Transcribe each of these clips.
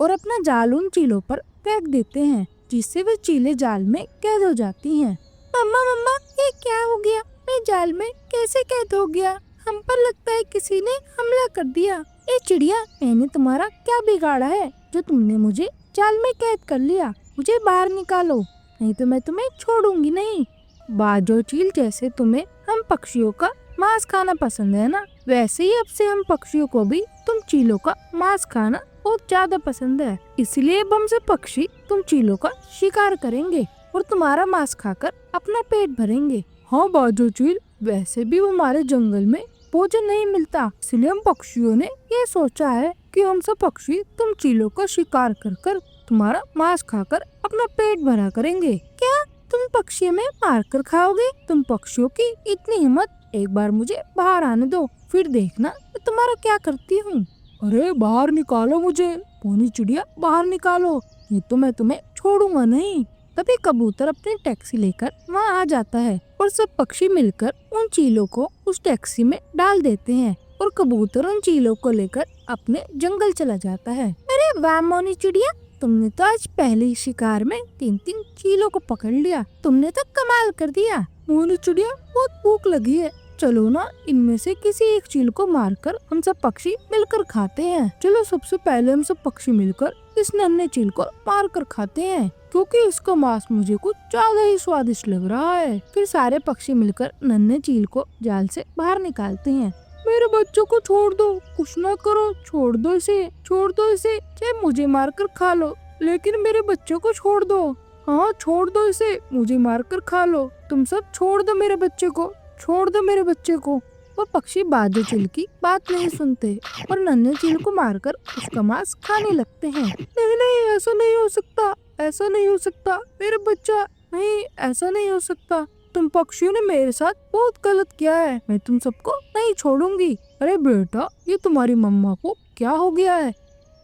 और अपना जाल उन चीलों पर फेंक देते हैं, जिससे वे चीलें जाल में कैद हो जाती हैं। मम्मा मम्मा, ये क्या हो गया? मैं जाल में कैसे कैद हो गया? हम पर लगता है किसी ने हमला कर दिया। ए चिड़िया, मैंने तुम्हारा क्या बिगाड़ा है जो तुमने मुझे जाल में कैद कर लिया? मुझे बाहर निकालो, नहीं तो मैं तुम्हें छोड़ूंगी नहीं। बाजो चील, जैसे तुम्हें हम पक्षियों का मांस खाना पसंद है ना, वैसे ही अब से हम पक्षियों को भी तुम चीलों का मांस खाना बहुत ज्यादा पसंद है। इसलिए अब हम सब पक्षी तुम चीलों का शिकार करेंगे और तुम्हारा मांस खाकर अपना पेट भरेंगे। हाँ बाजो चील, वैसे भी हमारे जंगल में भोजन नहीं मिलता, इसलिए हम पक्षियों ने ये सोचा है कि हम सब पक्षी तुम चीलों का शिकार कर कर तुम्हारा मांस खाकर अपना पेट भरा करेंगे। क्या तुम पक्षी में मार कर खाओगे? तुम पक्षियों की इतनी हिम्मत! एक बार मुझे बाहर आने दो, फिर देखना मैं तुम्हारा क्या करती हूँ। अरे बाहर निकालो मुझे, पोनी चिड़िया, बाहर निकालो, ये तो मैं तुम्हें छोड़ूंगा नहीं। तभी कबूतर अपनी टैक्सी लेकर वहाँ आ जाता है और सब पक्षी मिलकर उन चीलों को उस टैक्सी में डाल देते हैं और कबूतर उन चीलों को लेकर अपने जंगल चला जाता है। अरे वाह मोनी चिड़िया, तुमने तो आज पहले ही शिकार में 3 चीलों को पकड़ लिया। तुमने तो कमाल कर दिया। मोनी चिड़िया, बहुत भूख लगी है, चलो ना इनमें से किसी एक चील को मारकर हम सब पक्षी मिलकर खाते हैं। चलो सबसे पहले हम सब पक्षी मिलकर इस नन्हे चील को मार कर खाते हैं, क्योंकि इसका मांस मुझे कुछ ज्यादा ही स्वादिष्ट लग रहा है। फिर सारे पक्षी मिलकर नन्हे चील को जाल से बाहर निकालते हैं। मेरे बच्चों को छोड़ दो, कुछ ना करो, छोड़ दो इसे, छोड़ दो इसे, चाहे मुझे मारकर खा लो, लेकिन मेरे बच्चों को छोड़ दो। हाँ छोड़ दो इसे, मुझे मारकर खा लो, तुम सब छोड़ दो मेरे बच्चे को, छोड़ दो मेरे बच्चे को। वो पक्षी बाजो चील की बात नहीं सुनते और नन्हे चील को मारकर उसका मांस खाने लगते हैं। नहीं नहीं, ऐसा नहीं हो सकता, ऐसा नहीं हो सकता, मेरा बच्चा, नहीं ऐसा नहीं हो सकता। तुम पक्षियों ने मेरे साथ बहुत गलत किया है, मैं तुम सबको नहीं छोड़ूंगी। अरे बेटा, ये तुम्हारी मम्मा को क्या हो गया है?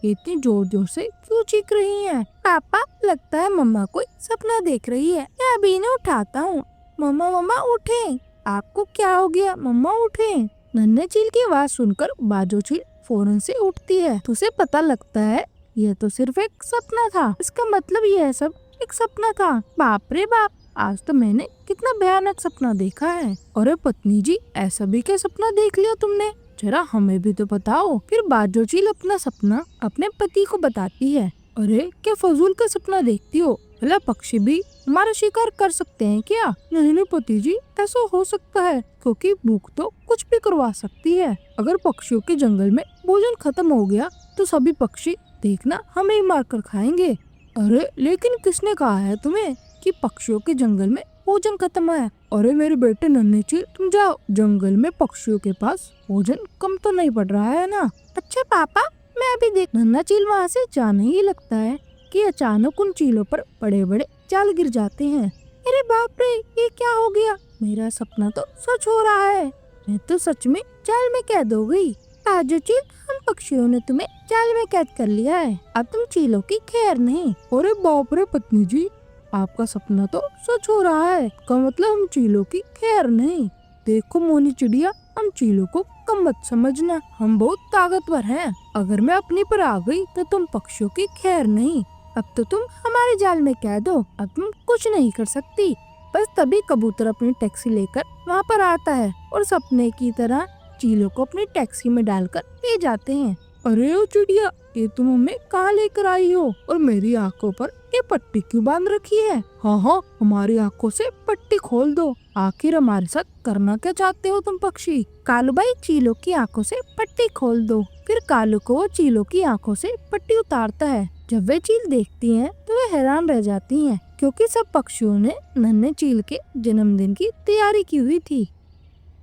ये इतनी जोर जोर से क्यों चीख रही हैं? पापा, लगता है मम्मा कोई सपना देख रही है, मैं अभी इन्हें उठाता हूँ। मम्मा मम्मा उठे, आपको क्या हो गया? मम्मा उठे। नन्हे चील की आवाज सुनकर बाजो चील फौरन से उठती है। तो उसे पता लगता है यह तो सिर्फ एक सपना था, इसका मतलब यह सब एक सपना था। बाप रे बाप, आज तो मैंने कितना भयानक सपना देखा है। अरे पत्नी जी, ऐसा भी क्या सपना देख लिया तुमने? जरा हमें भी तो बताओ। फिर बाजो चील अपना सपना अपने पति को बताती है। अरे क्या फजूल का सपना देखती हो? भला पक्षी भी हमारा शिकार कर सकते हैं क्या? नहीं नहीं पति जी, ऐसा हो सकता है, क्योंकि भूख तो कुछ भी करवा सकती है। अगर पक्षियों के जंगल में भोजन खत्म हो गया तो सभी पक्षी देखना हमें ही मार कर खाएंगे। अरे लेकिन किसने कहा है तुम्हें कि पक्षियों के जंगल में भोजन खत्म है? अरे मेरे बेटे नन्हे चील, तुम जाओ, जंगल में पक्षियों के पास भोजन कम तो नहीं पड़ रहा है ना? अच्छा पापा, मैं अभी देख। नन्हा चील वहाँ से जाने ही लगता है कि अचानक उन चीलों पर बड़े बड़े जाल गिर जाते हैं। अरे बाप रे, ये क्या हो गया? मेरा सपना तो सच हो रहा है, मैं तो सच में जाल में कैद हो गई। बाजो चील, हम पक्षियों ने तुम्हें जाल में कैद कर लिया है, अब तुम चीलों की खैर नहीं। अरे बाप रे पत्नी जी, आपका सपना तो सच हो रहा है, का मतलब हम चीलों की खैर नहीं। देखो मोनी चिड़िया, हम चीलों को कम मत समझना, हम बहुत ताकतवर हैं। अगर मैं अपनी पर आ गई तो तुम पक्षियों की खैर नहीं। अब तो तुम हमारे जाल में कैद हो, अब तुम कुछ नहीं कर सकती। बस तभी कबूतर अपनी टैक्सी लेकर वहाँ पर आता है और सपने की तरह चीलों को अपनी टैक्सी में डालकर ले जाते हैं। अरे ओ चिड़िया, ये तुम हमें कहाँ लेकर आई हो और मेरी आंखों पर ये पट्टी क्यों बांध रखी है? हाँ हाँ, हमारी आंखों से पट्टी खोल दो, आखिर हमारे साथ करना क्या चाहते हो तुम पक्षी? कालू भाई, चीलों की आंखों से पट्टी खोल दो। फिर कालू को वो चीलों की आंखों से पट्टी उतारता है। जब वे चील देखती हैं तो वे हैरान रह जाती हैं, क्योंकि सब पक्षियों ने नन्हे चील के जन्मदिन की तैयारी की हुई थी।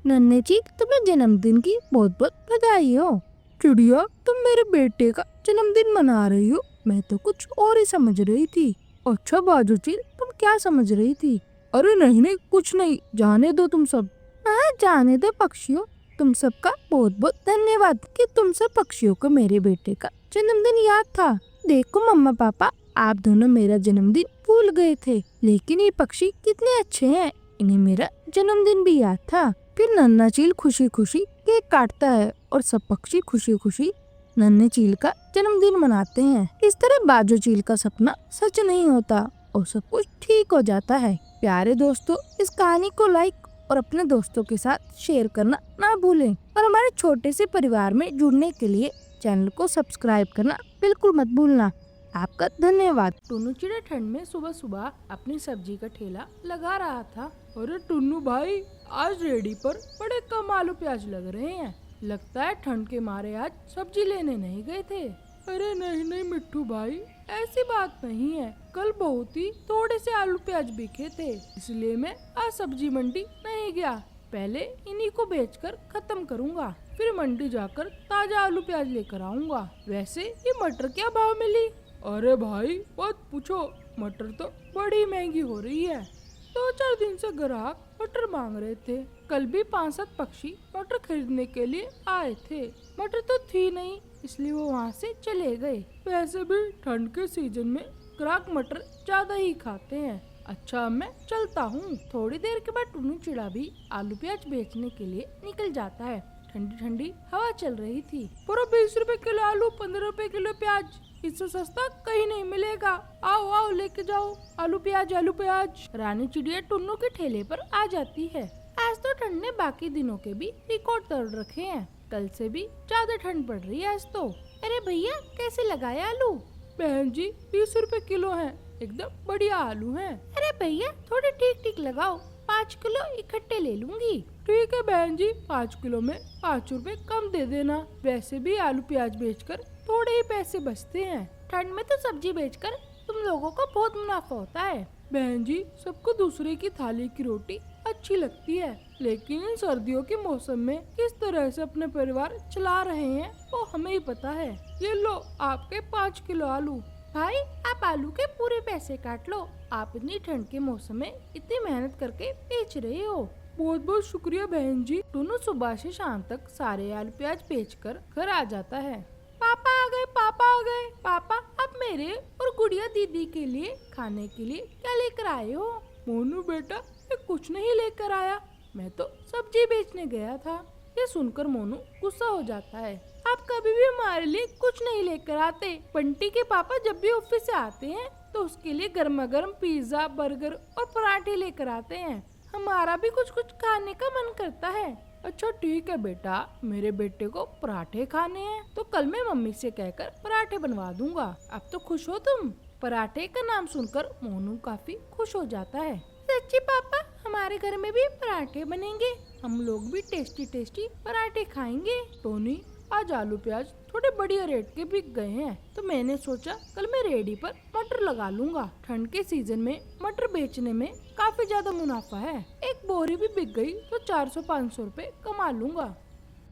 नन्हे चील, तुम्हें जन्मदिन की बहुत बहुत बधाई हो। चिड़िया, तुम मेरे बेटे का जन्मदिन मना रही हो, मैं तो कुछ और ही समझ रही थी। अच्छा बाजो चील, तुम क्या समझ रही थी? अरे नहीं नहीं, कुछ नहीं, जाने दो तुम सब। हाँ जाने दो पक्षियों, तुम सबका बहुत बहुत धन्यवाद कि तुम सब पक्षियों को मेरे बेटे का जन्मदिन याद था। देखो मम्मा पापा, आप दोनों मेरा जन्मदिन भूल गए थे, लेकिन ये पक्षी कितने अच्छे हैं, इन्हें मेरा जन्मदिन भी याद था। फिर नन्हा चील खुशी खुशी केक काटता है और सब पक्षी खुशी खुशी नन्हे चील का जन्मदिन मनाते हैं। इस तरह बाजू चील का सपना सच नहीं होता और सब कुछ ठीक हो जाता है। प्यारे दोस्तों, इस कहानी को लाइक और अपने दोस्तों के साथ शेयर करना ना भूलें और हमारे छोटे से परिवार में जुड़ने के लिए चैनल को सब्सक्राइब करना बिल्कुल मत भूलना। आपका धन्यवाद। टुन्नू चिड़िया ठंड में सुबह सुबह अपनी सब्जी का ठेला लगा रहा था। अरे टुन्नू भाई, आज रेडी पर बड़े कम आलू प्याज लग रहे हैं। लगता है ठंड के मारे आज सब्जी लेने नहीं गए थे। अरे नहीं नहीं मिट्टू भाई, ऐसी बात नहीं है। कल बहुत ही थोड़े से आलू प्याज बिके थे, इसलिए मैं आज सब्जी मंडी नहीं गया। पहले इन्हीं को बेचकर खत्म करूंगा, फिर मंडी जाकर ताजा आलू प्याज लेकर आऊंगा। वैसे ये मटर क्या भाव मिली? अरे भाई मत पूछो, मटर तो बड़ी महंगी हो रही है। 2-4 दिन से ग्राहक मटर मांग रहे थे। कल भी 5-7 पक्षी मटर खरीदने के लिए आए थे। मटर तो थी नहीं, इसलिए वो वहाँ से चले गए। वैसे भी ठंड के सीजन में ग्राहक मटर ज्यादा ही खाते हैं। अच्छा, अब मैं चलता हूँ। थोड़ी देर के बाद टुन्नू चिड़ा भी आलू प्याज बेचने के लिए निकल जाता है। ठंडी ठंडी हवा चल रही थी। पूरा 20 रुपए किलो आलू, 15 रुपए किलो प्याज, इससे सस्ता कहीं नहीं मिलेगा। आओ आओ लेके जाओ आलू प्याज आलू प्याज। रानी चिड़िया टुन्नू के ठेले पर आ जाती है। आज तो ठंड ने बाकी दिनों के भी रिकॉर्ड तोड़ रखे हैं। कल से भी ज्यादा ठंड पड़ रही है आज तो। अरे भैया, कैसे लगाए आलू? बहन जी 20 रुपए किलो है, एकदम बढ़िया आलू हैं। अरे भैया, थोड़े ठीक ठीक लगाओ, 5 किलो इकट्ठे ले लूंगी। ठीक है बहन जी, 5 किलो में 5 रुपए कम दे देना। वैसे भी आलू प्याज बेचकर थोड़े ही पैसे बचते हैं। ठंड में तो सब्जी बेचकर तुम लोगों को बहुत मुनाफा होता है। बहन जी, सबको दूसरे की थाली की रोटी अच्छी लगती है, लेकिन इन सर्दियों के मौसम में किस तरह से अपने परिवार चला रहे हैं वो हमें ही पता है। ये लो आपके 5 किलो आलू। भाई, आप आलू के पूरे पैसे काट लो। आप इतनी ठंड के मौसम में इतनी मेहनत करके बेच रहे हो। बहुत बहुत शुक्रिया बहन जी। टुन्नू सुबह से शाम तक सारे आलू प्याज बेचकर घर आ जाता है। पापा आ गए, पापा आ गए। पापा, आप मेरे और गुड़िया दीदी के लिए खाने के लिए क्या लेकर आए हो? मोनू बेटा, मैं कुछ नहीं लेकर आया, मैं तो सब्जी बेचने गया था। ये सुनकर मोनू गुस्सा हो जाता है। आप कभी भी हमारे लिए कुछ नहीं लेकर आते। बंटी के पापा जब भी ऑफिस से आते हैं तो उसके लिए गर्मा गर्म पिज्जा, बर्गर और पराठे लेकर आते हैं। हमारा भी कुछ कुछ खाने का मन करता है। अच्छा ठीक है बेटा, मेरे बेटे को पराठे खाने हैं तो कल मैं मम्मी से कहकर पराठे बनवा दूंगा। अब तो खुश हो तुम? पराठे का नाम सुनकर मोनू काफी खुश हो जाता है। सच्ची पापा, हमारे घर में भी पराठे बनेंगे, हम लोग भी टेस्टी टेस्टी पराठे खाएंगे। टोनी, आज आलू प्याज थोड़े बढ़िया रेट के बिक गए हैं, तो मैंने सोचा कल मैं रेडी पर मटर लगा लूंगा। ठंड के सीजन में मटर बेचने में काफी ज्यादा मुनाफा है। एक बोरी भी बिक गई तो 400-500 रुपए कमा लूंगा।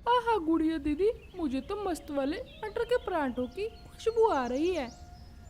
आहा गुड़िया दीदी, मुझे तो मस्त वाले मटर के पराठों की खुशबू आ रही है।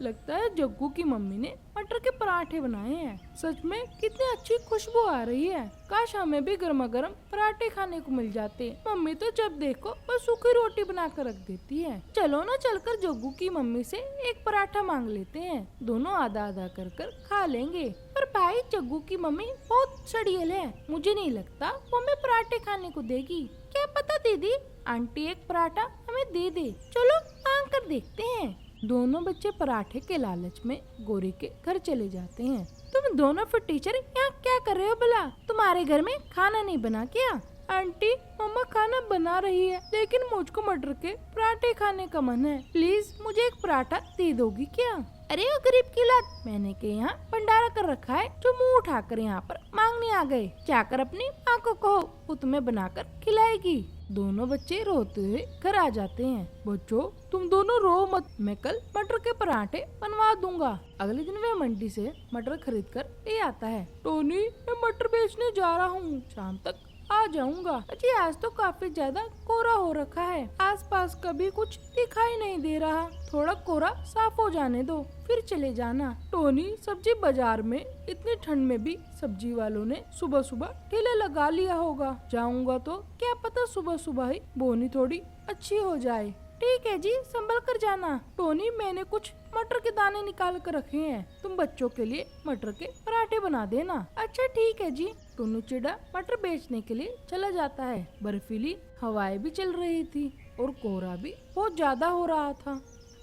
लगता है जग्गू की मम्मी ने मटर के पराठे बनाए हैं। सच में कितनी अच्छी खुशबू आ रही है। काश हमें भी गर्मा गर्म पराठे खाने को मिल जाते। मम्मी तो जब देखो बस सूखी रोटी बनाकर रख देती है। चलो ना, चलकर जग्गू की मम्मी से एक पराठा मांग लेते हैं, दोनों आधा आधा कर कर खा लेंगे। पर भाई, जग्गू की मम्मी बहुत सड़ियल है, मुझे नहीं लगता वो हमें पराठे खाने को देगी। क्या पता दीदी, आंटी एक पराठा हमें दे दे। चलो मांग कर देखते हैं। दोनों बच्चे पराठे के लालच में गोरी के घर चले जाते हैं। तुम दोनों फिर टीचर यहाँ क्या कर रहे हो भला? तुम्हारे घर में खाना नहीं बना क्या? आंटी, मम्मा खाना बना रही है, लेकिन मुझको मटर के पराठे खाने का मन है। प्लीज मुझे एक पराठा दे दोगी क्या? अरे ओ गरीब की औलाद, मैंने के यहाँ भंडारा कर रखा है, जो मुँह उठाकर यहाँ पर मांगने आ गए। जाकर अपनी माँ को कहो, वो तुम्हें बनाकर खिलाएगी। दोनों बच्चे रोते हुए घर आ जाते हैं। बच्चों, तुम दोनों रो मत, मैं कल मटर के पराठे बनवा दूंगा। अगले दिन वह मंडी से मटर खरीद कर ले आता है। टोनी, मैं मटर बेचने जा रहा हूँ, शाम तक आ जाऊंगा। अजी, आज तो काफी ज्यादा कोहरा हो रखा है, आसपास कभी कुछ दिखाई नहीं दे रहा। थोड़ा कोहरा साफ हो जाने दो, फिर चले जाना। टोनी, सब्जी बाजार में इतनी ठंड में भी सब्जी वालों ने सुबह सुबह ठेला लगा लिया होगा। जाऊंगा तो क्या पता सुबह सुबह ही बोनी थोड़ी अच्छी हो जाए। ठीक है जी, संभल कर जाना। टोनी, मैंने कुछ मटर के दाने निकाल कर रखे हैं, तुम बच्चों के लिए मटर के पराठे बना देना। अच्छा ठीक है जी। टुन्नू चिड़ा मटर बेचने के लिए चला जाता है। बर्फीली हवाएं भी चल रही थी। और कोहरा भी बहुत ज्यादा हो रहा था।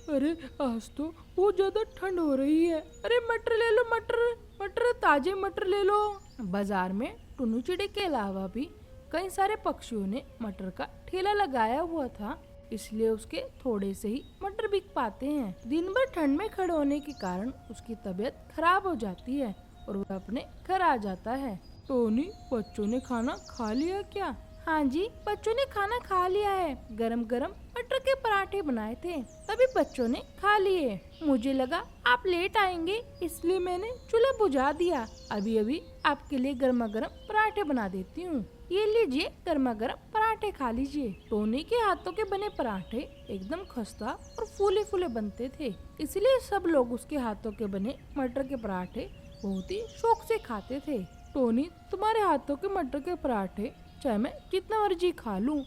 अरे आज तो बहुत ज्यादा ठंड हो रही है। अरे मटर ले लो, मटर मटर, ताजे मटर ले लो। बाजार में टुन्नू चिड़ी के अलावा भी कई सारे पक्षियों ने मटर का ठेला लगाया हुआ था, इसलिए उसके थोड़े से ही मटर बिक पाते हैं। दिन भर ठंड में खड़े होने के कारण उसकी तबीयत खराब हो जाती है और वह अपने घर आ जाता है। टोनी, बच्चों ने खाना खा लिया क्या? हाँ जी, बच्चों ने खाना खा लिया है। गरम गरम मटर के पराठे बनाए थे, तभी बच्चों ने खा लिए। मुझे लगा आप लेट आएंगे, इसलिए मैंने चूल्हा बुझा दिया। अभी अभी आपके लिए गर्मा गर्म पराठे बना देती हूँ। ये लीजिए, गर्मा गर्म पराठे खा लीजिए। टोनी के हाथों के बने पराठे एकदम खस्ता और फूले फूले बनते थे, इसलिए सब लोग उसके हाथों के बने मटर के पराठे बहुत ही शौक से खाते थे। टोनी, तुम्हारे हाथों के मटर के पराठे चाहे मैं जितना मर्जी खा लूं,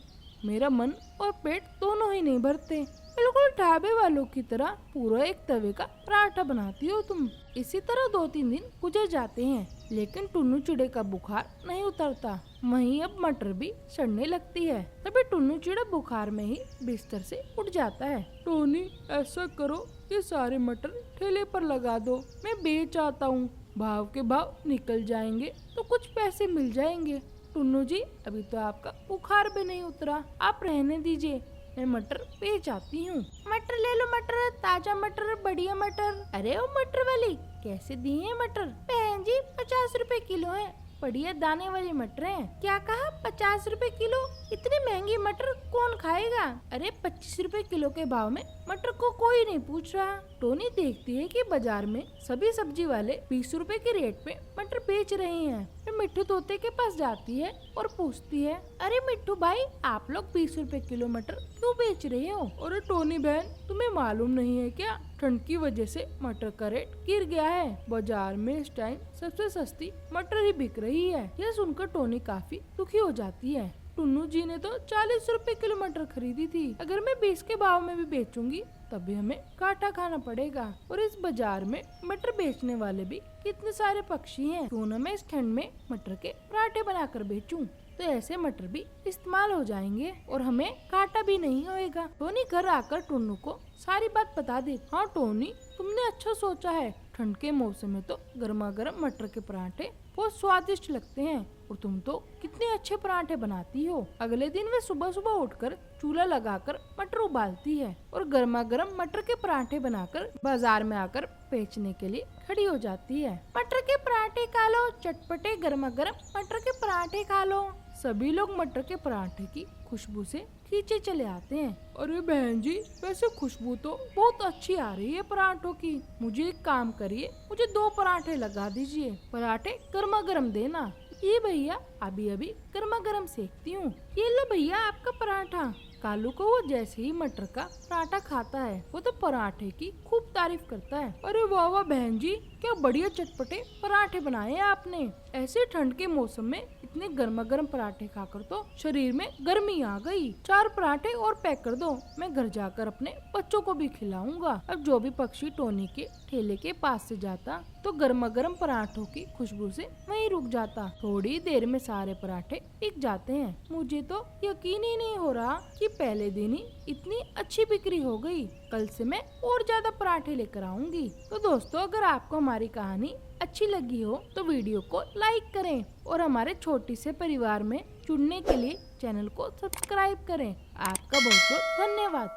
मेरा मन और पेट दोनों ही नहीं भरते। बिल्कुल ढाबे वालों की तरह पूरा एक तवे का पराठा बनाती हो तुम। इसी तरह 2-3 दिन गुजर जाते हैं, लेकिन टुन्नू चिड़े का बुखार नहीं उतरता। वहीं अब मटर भी सड़ने लगती है। तभी टुन्नू चिड़ा बुखार में ही बिस्तर से उठ जाता है। टोनी, ऐसा करो, ये सारे मटर ठेले पर लगा दो, मैं बेच आता हूँ। भाव के भाव निकल जाएंगे तो कुछ पैसे मिल जाएंगे। टुन्नू जी, अभी तो आपका बुखार भी नहीं उतरा, आप रहने दीजिए, मैं मटर बेच आती हूँ। मटर ले लो, मटर, ताजा मटर, बढ़िया मटर। अरे ओ मटर वाली, कैसे दिए हैं मटर? बहन जी 50 रुपए किलो है, बढ़िया दाने वाली मटर हैं। क्या कहा, 50 रुपए किलो? इतनी महंगी मटर कौन खाएगा? अरे 25 रुपए किलो के भाव में मटर को कोई नहीं पूछ रहा। टोनी देखती है कि बाजार में सभी सब्जी वाले 20 रुपए के रेट पे मटर बेच रहे हैं। फिर मिट्ठू तोते के पास जाती है और पूछती है, अरे मिट्ठू भाई, आप लोग 20 रुपए किलो मटर क्यों बेच रहे हो? अरे टोनी बहन, तुम्हें मालूम नहीं है क्या, ठंड की वजह से मटर का रेट गिर गया है। बाजार में इस टाइम सबसे सस्ती मटर ही बिक रही है। यह सुनकर टोनी काफी दुखी हो जाती है। टुन्नू जी ने तो 40 रुपए किलो मटर खरीदी थी, अगर मैं 20 के भाव में भी बेचूंगी तब भी हमें घाटा खाना पड़ेगा। और इस बाजार में मटर बेचने वाले भी कितने सारे पक्षी हैं, क्यों न मैं इस ठंड में मटर के पराठे बनाकर बेचूं, तो ऐसे मटर भी इस्तेमाल हो जाएंगे और हमें घाटा भी नहीं होएगा। टोनी घर आकर टुन्नू को सारी बात बता दी। हाँ टोनी, तुमने अच्छा सोचा है, ठंड के मौसम में तो गर्मा गर्म मटर के पराठे बहुत स्वादिष्ट लगते हैं और तुम तो कितने अच्छे पराठे बनाती हो। अगले दिन वे सुबह सुबह उठकर चूल्हा लगाकर मटर उबालती है और गर्मा गर्म मटर के पराठे बनाकर बाजार में आकर बेचने के लिए खड़ी हो जाती है। मटर के पराठे खा लो, चटपटे गर्मा गर्म मटर के पराठे खा लो। सभी लोग मटर के पराठे की खुशबू से खींचे चले आते हैं। अरे बहन जी, वैसे खुशबू तो बहुत अच्छी आ रही है पराठों की। मुझे एक काम करिए, मुझे 2 पराठे लगा दीजिए, पराठे गर्मा गर्म देना। ये भैया, अभी अभी गर्मा गर्म सेकती हूँ। ये लो भैया आपका पराठा। कालू को वो जैसे ही मटर का पराठा खाता है, वो तो पराठे की खूब तारीफ करता है। अरे वाह वाह बहन जी, क्या बढ़िया चटपटे पराठे बनाए हैं आपने। ऐसे ठंड के मौसम में इतने गर्मा गर्म पराठे खाकर तो शरीर में गर्मी आ गई। 4 पराठे और पैक कर दो, मैं घर जाकर अपने बच्चों को भी खिलाऊंगा। अब जो भी पक्षी टोनी के ठेले के पास से जाता तो गर्मा गर्म पराठों की खुशबू से वहीं रुक जाता। थोड़ी देर में सारे पराठे बिक जाते हैं। मुझे तो यकीन ही नहीं हो रहा कि पहले दिन ही इतनी अच्छी बिक्री हो गई। कल से मैं और ज्यादा पराठे लेकर आऊंगी। तो दोस्तों, अगर आपको हमारी कहानी अच्छी लगी हो तो वीडियो को लाइक करें और हमारे छोटे से परिवार में जुड़ने के लिए चैनल को सब्सक्राइब करें। आपका बहुत बहुत धन्यवाद।